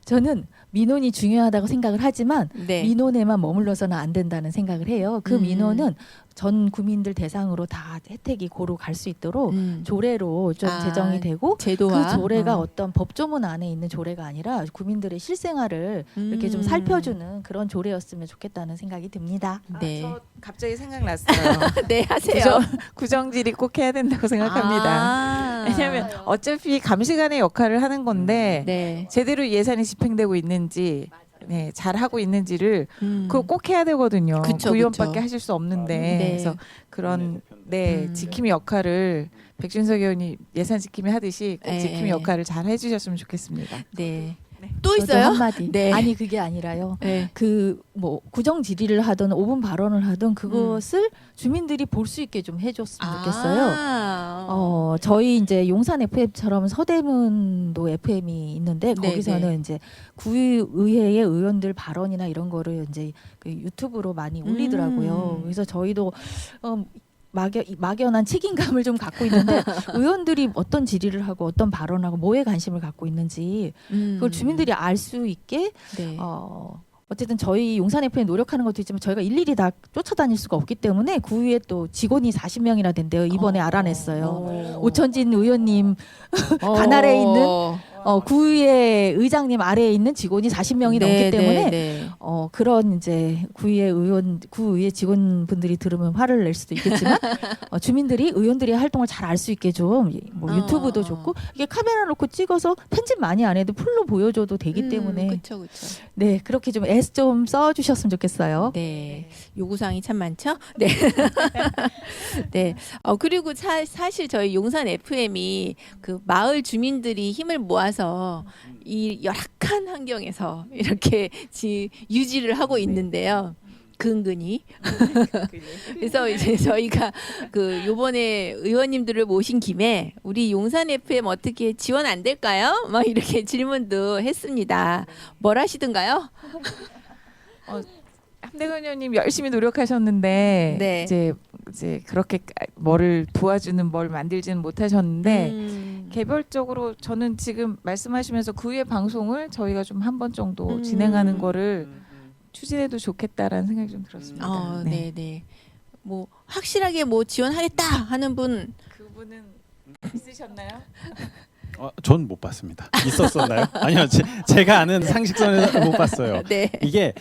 Speaker 4: 저는 민원이 중요하다고 생각을 하지만
Speaker 1: 네.
Speaker 4: 민원에만 머물러서는 안 된다는 생각을 해요. 그 민원은 전 국민들 대상으로 다 혜택이 고루 갈 수 있도록 조례로 좀 제정이 되고
Speaker 1: 제도화.
Speaker 4: 그 조례가 어떤 법조문 안에 있는 조례가 아니라 국민들의 실생활을 이렇게 좀 살펴주는 그런 조례였으면 좋겠다는 생각이 듭니다.
Speaker 1: 네.
Speaker 2: 저 갑자기 생각났어요.
Speaker 1: 네, 하세요.
Speaker 2: 구정질이 꼭 해야 된다고 생각합니다. 왜냐하면 어차피 감시관의 역할을 하는 건데
Speaker 1: 네.
Speaker 2: 제대로 예산이 집행되고 있는지 네, 잘 하고 있는지를 그거 꼭 해야 되거든요.
Speaker 1: 그쵸,
Speaker 2: 구의원밖에
Speaker 1: 그쵸.
Speaker 2: 하실 수 없는데
Speaker 1: 네.
Speaker 2: 그래서 그런 지킴이 역할을 백준석 의원이 예산 지킴이 하듯이 꼭 지킴이 역할을 잘 해주셨으면 좋겠습니다.
Speaker 1: 네.
Speaker 2: 네.
Speaker 1: 또
Speaker 4: 저도
Speaker 1: 있어요?
Speaker 4: 한마디.
Speaker 1: 네.
Speaker 4: 아니 그게 아니라요.
Speaker 1: 네.
Speaker 4: 그 뭐 구정 질의를 하든 5분 발언을 하든 그것을 주민들이 볼 수 있게 좀 해줬으면 좋겠어요. 저희 이제 용산 FM처럼 서대문도 FM이 있는데
Speaker 1: 네,
Speaker 4: 거기서는
Speaker 1: 네.
Speaker 4: 이제 구의회의 의원들 발언이나 이런 거를 이제 그 유튜브로 많이 올리더라고요. 그래서 저희도 막연한 책임감을 좀 갖고 있는데 의원들이 어떤 질의를 하고 어떤 발언하고 뭐에 관심을 갖고 있는지 그걸 주민들이 알 수 있게
Speaker 1: 네.
Speaker 4: 어쨌든 저희 용산 FM 노력하는 것도 있지만 저희가 일일이 다 쫓아다닐 수가 없기 때문에 구의회 또 직원이 40명이나 된대요. 이번에 알아냈어요. 오천진 의원님 간 아래에 있는 구의회 의장님 아래에 있는 직원이 40명이 넘기 때문에 그런 이제 구의회 직원분들이 들으면 화를 낼 수도 있겠지만 주민들이 의원들의 활동을 잘 알 수 있게 좀 뭐 유튜브도 좋고 이게 카메라 놓고 찍어서 편집 많이 안 해도 풀로 보여줘도 되기 때문에
Speaker 1: 그렇죠.
Speaker 4: 네 그렇게 좀 애써 좀 써주셨으면 좋겠어요.
Speaker 1: 네. 요구사항이 참 많죠? 네. 네. 그리고 사실 저희 용산 FM이 그 마을 주민들이 힘을 모아서 나와서 이 열악한 환경에서 이렇게 유지를 하고 있는데요. 근근히. 그래서 이제 저희가 그 요번에 의원님들을 모신 김에 우리 용산 FM 어떻게 지원 안 될까요? 막 이렇게 질문도 했습니다. 뭘 하시든가요?
Speaker 2: 함대건 의원님 열심히 노력하셨는데
Speaker 1: 네.
Speaker 2: 이제 그렇게 뭐를 도와주는 뭘 만들지는 못하셨는데 개별적으로 저는 지금 말씀하시면서 그 후에 방송을 저희가 좀 한 번 정도 진행하는 거를 추진해도 좋겠다라는 생각이 좀 들었습니다.
Speaker 1: 네. 뭐 확실하게 뭐 지원하겠다 하는 분
Speaker 2: 그분은 있으셨나요?
Speaker 3: 전 못 봤습니다. 있었었나요? 아니요, 제가 아는 상식선에서 못 봤어요.
Speaker 1: 네.
Speaker 3: 이게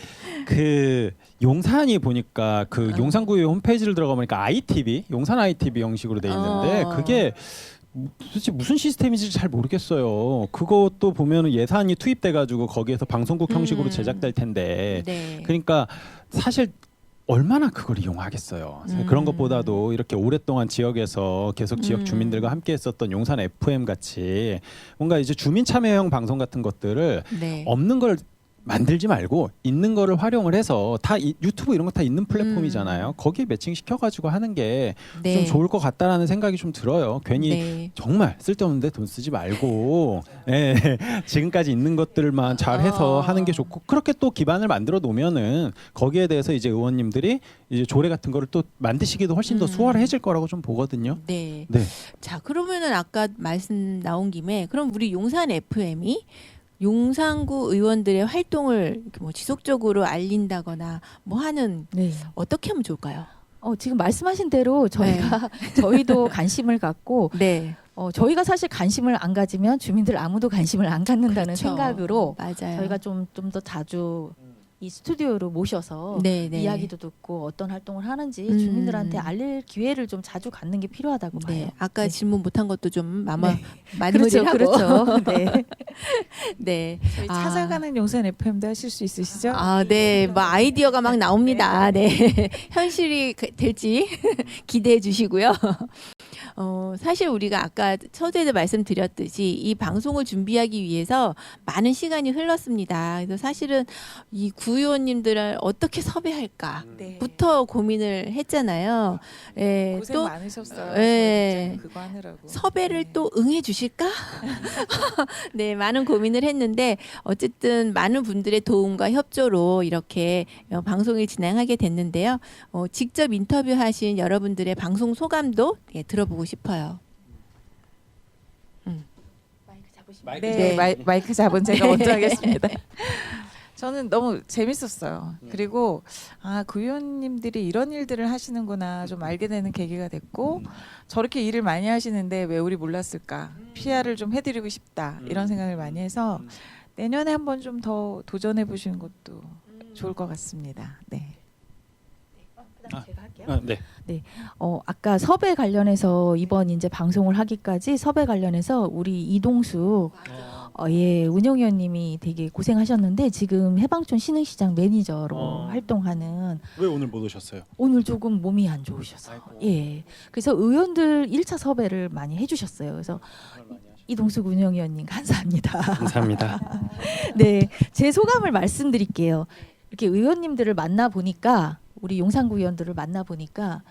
Speaker 3: 그 용산이 보니까 그 용산구의 홈페이지를 들어가 보니까 ITV, 용산 ITV 형식으로 돼 있는데 그게 도대체 무슨 시스템인지 잘 모르겠어요. 그것도 보면 예산이 투입돼 가지고 거기에서 방송국 형식으로 제작될 텐데
Speaker 1: 네.
Speaker 3: 그러니까 사실 얼마나 그걸 이용하겠어요. 그런 것보다도 이렇게 오랫동안 지역에서 계속 지역 주민들과 함께 했었던 용산 FM 같이 뭔가 이제 주민 참여형 방송 같은 것들을
Speaker 1: 네.
Speaker 3: 없는 걸 만들지 말고 있는 거를 활용을 해서 다 유튜브 이런 거 다 있는 플랫폼이잖아요. 거기에 매칭 시켜가지고 하는 게 좀
Speaker 1: 네.
Speaker 3: 좋을 것 같다라는 생각이 좀 들어요. 괜히
Speaker 1: 네.
Speaker 3: 정말 쓸데없는데 돈 쓰지 말고 예, 지금까지 있는 것들만 잘해서 하는 게 좋고 그렇게 또 기반을 만들어 놓으면은 거기에 대해서 이제 의원님들이 이제 조례 같은 거를 또 만드시기도 훨씬 더 수월해질 거라고 좀 보거든요.
Speaker 1: 네.
Speaker 3: 네.
Speaker 1: 자, 그러면은 아까 말씀 나온 김에 그럼 우리 용산 FM이 용산구 의원들의 활동을 이렇게 뭐 지속적으로 알린다거나 뭐 하는
Speaker 4: 네.
Speaker 1: 어떻게 하면 좋을까요?
Speaker 4: 지금 말씀하신 대로 저희도 관심을 갖고
Speaker 1: 네.
Speaker 4: 저희가 사실 관심을 안 가지면 주민들 아무도 관심을 안 갖는다는
Speaker 1: 그렇죠.
Speaker 4: 생각으로
Speaker 1: 맞아요.
Speaker 4: 저희가 좀 더 자주 이 스튜디오로 모셔서
Speaker 1: 네, 네.
Speaker 4: 이야기도 듣고 어떤 활동을 하는지 주민들한테 알릴 기회를 좀 자주 갖는 게 필요하다고 봐요.
Speaker 1: 네. 아까
Speaker 4: 네.
Speaker 1: 질문 못한 것도 좀 마무리를
Speaker 4: 그렇죠,
Speaker 1: 하고.
Speaker 4: 그렇죠. 네.
Speaker 1: 네.
Speaker 2: 저희 찾아가는 용산 FM도 하실 수 있으시죠?
Speaker 1: 네. 뭐 아이디어가 막 나옵니다. 네. 현실이 될지 기대해 주시고요. 사실 우리가 아까 처제도 말씀드렸듯이 이 방송을 준비하기 위해서 많은 시간이 흘렀습니다. 그래서 사실은 이 구의원님들을 어떻게 섭외할까부터 고민을 했잖아요. 예,
Speaker 2: 고생
Speaker 1: 또
Speaker 2: 많으셨어요.
Speaker 1: 예.
Speaker 2: 그거 하느라고.
Speaker 1: 섭외를
Speaker 2: 네.
Speaker 1: 또 응해 주실까? 네, 많은 고민을 했는데 어쨌든 많은 분들의 도움과 협조로 이렇게 방송을 진행하게 됐는데요. 직접 인터뷰하신 여러분들의 방송 소감도 들어보고 싶어요.
Speaker 2: 네, 마이크 잡은 제가 먼저 하겠습니다. 저는 너무 재밌었어요. 그리고 구의원님들이 이런 일들을 하시는구나 좀 알게 되는 계기가 됐고 저렇게 일을 많이 하시는데 왜 우리 몰랐을까? PR을 좀 해드리고 싶다 이런 생각을 많이 해서 내년에 한번 좀 더 도전해 보시는 것도 좋을 것 같습니다. 네.
Speaker 4: 그다음 제가 할게요.
Speaker 3: 네.
Speaker 4: 아까 섭외 관련해서 이번 이제 방송을 하기까지 섭외 관련해서 우리 이동숙 운영위원님이 되게 고생하셨는데 지금 해방촌 신흥시장 매니저로 활동하는
Speaker 3: 왜 오늘 못 오셨어요?
Speaker 4: 오늘 조금 몸이 안 좋으셔서 예 그래서 의원들 1차 섭외를 많이 해주셨어요. 그래서 이동숙 운영위원님 감사합니다.
Speaker 3: 감사합니다.
Speaker 4: 네, 제 소감을 말씀드릴게요. 이렇게 의원님들을 만나 보니까 우리 용산구 의원들을 만나 보니까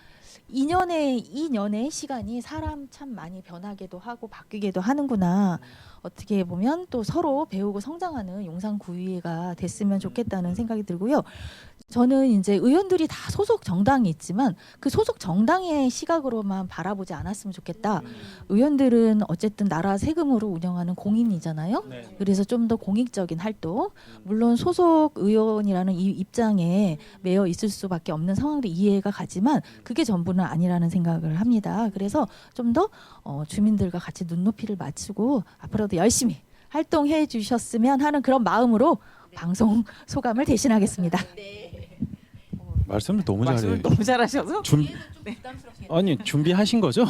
Speaker 4: 2년의 시간이 사람 참 많이 변하기도 하고 바뀌기도 하는구나. 어떻게 보면 또 서로 배우고 성장하는 용산구의회가 됐으면 좋겠다는 생각이 들고요. 저는 이제 의원들이 다 소속 정당이 있지만 그 소속 정당의 시각으로만 바라보지 않았으면 좋겠다. 의원들은 어쨌든 나라 세금으로 운영하는 공인이잖아요. 그래서 좀 더 공익적인 활동, 물론 소속 의원이라는 이 입장에 매여 있을 수밖에 없는 상황도 이해가 가지만 그게 전부는 아니라는 생각을 합니다. 그래서 좀 더 주민들과 같이 눈높이를 맞추고 앞으로도 열심히 활동해 주셨으면 하는 그런 마음으로 방송 소감을 대신하겠습니다.
Speaker 3: 말씀을 너무 잘해요.
Speaker 2: 말씀을 너무 잘하셔서
Speaker 3: 아니 준비하신 거죠?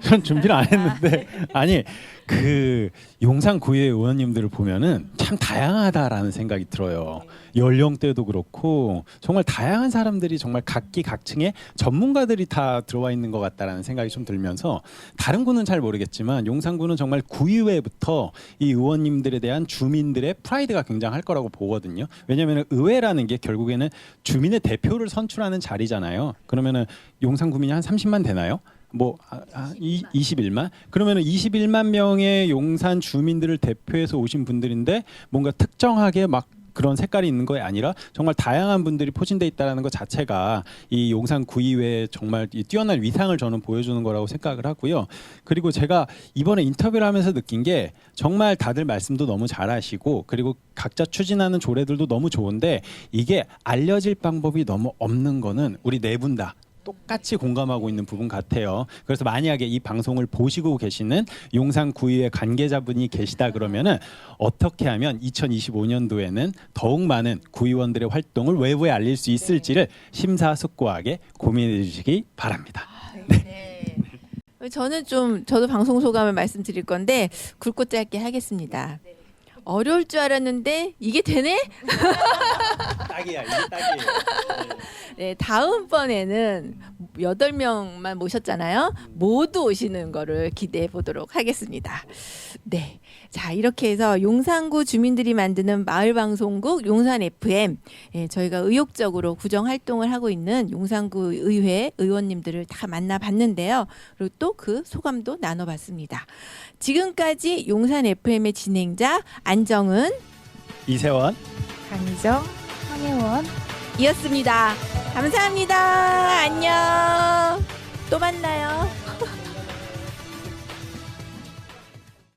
Speaker 3: 전 준비를 안 했는데 아니 그 용산구의회 의원님들을 보면은 참 참 다양하다라는 생각이 들어요. 연령대도 그렇고 정말 다양한 사람들이 정말 각기각층의 전문가들이 다 들어와 있는 것 같다라는 생각이 좀 들면서 다른 구는 잘 모르겠지만 용산구는 정말 구의회부터 이 의원님들에 대한 주민들의 프라이드가 굉장할 거라고 보거든요. 왜냐하면 의회라는 게 결국에는 주민의 대표를 선출하는 자리잖아요. 그러면은 용산 구민이 한 30만 되나요? 21만? 그러면은 21만 명의 용산 주민들을 대표해서 오신 분들인데 뭔가 특정하게 막 그런 색깔이 있는 게 아니라 정말 다양한 분들이 포진돼 있다는 것 자체가 이 용산 구의회의 정말 이 뛰어난 위상을 저는 보여주는 거라고 생각을 하고요. 그리고 제가 이번에 인터뷰를 하면서 느낀 게 정말 다들 말씀도 너무 잘하시고 그리고 각자 추진하는 조례들도 너무 좋은데 이게 알려질 방법이 너무 없는 거는 우리 네 분 다 똑같이 공감하고 있는 부분 같아요. 그래서 만약에 이 방송을 보시고 계시는 용산구의회 관계자분이 계시다 그러면은 어떻게 하면 2025년도에는 더욱 많은 구의원들의 활동을 외부에 알릴 수 있을지를 심사숙고하게 고민해 주시기 바랍니다.
Speaker 1: 저는 저도 방송 소감을 말씀드릴 건데 굵고 짧게 하겠습니다. 어려울 줄 알았는데 이게 되네?
Speaker 3: 딱이야, 이게 딱이에요.
Speaker 1: 네, 다음번에는 8명만 모셨잖아요. 모두 오시는 거를 기대해 보도록 하겠습니다. 네. 자, 이렇게 해서 용산구 주민들이 만드는 마을방송국 용산 FM, 저희가 의욕적으로 구정 활동을 하고 있는 용산구 의회 의원님들을 다 만나봤는데요. 그리고 또 그 소감도 나눠봤습니다. 지금까지 용산 FM의 진행자 안정은,
Speaker 3: 이세원,
Speaker 2: 강희정,
Speaker 4: 황혜원.
Speaker 1: 이었습니다. 감사합니다. 안녕. 또 만나요.